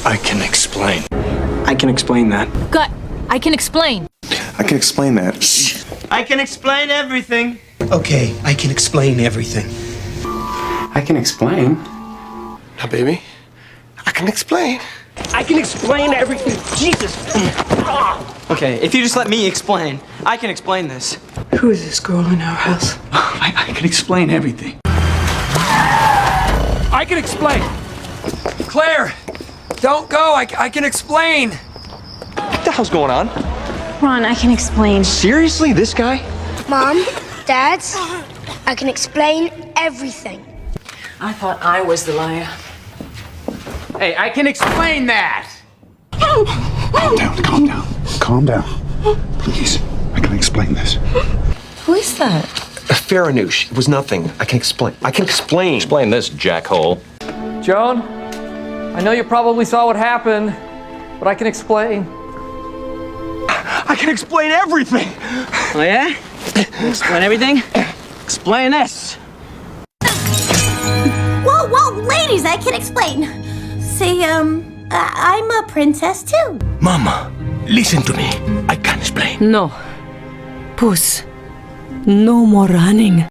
I can explain. I can explain that. Gut, I can explain. I can explain that. I can explain everything. Okay, I can explain everything. I can explain. Now, baby, I can explain. I can explain everything. Jesus. Okay, if you just let me explain, I can explain this. Who is this girl in our house? I can explain everything. I can explain. Claire, don't go. I can explain. What the hell's going on? Ron, I can explain. Seriously, this guy? Mom, Dad, I can explain everything. I thought I was the liar. Hey, I can explain that. Calm down, calm down. Calm down. Please. I can explain this. Who is that? Faranoush. It was nothing. I can explain. Explain this, jackhole. Joan, I know you probably saw what happened, but I can explain. I can explain everything. Oh, yeah? Explain everything? Explain this. Whoa, ladies, I can explain. Say, I'm a princess too. Mama, listen to me. I can explain. No. Puss. No more running.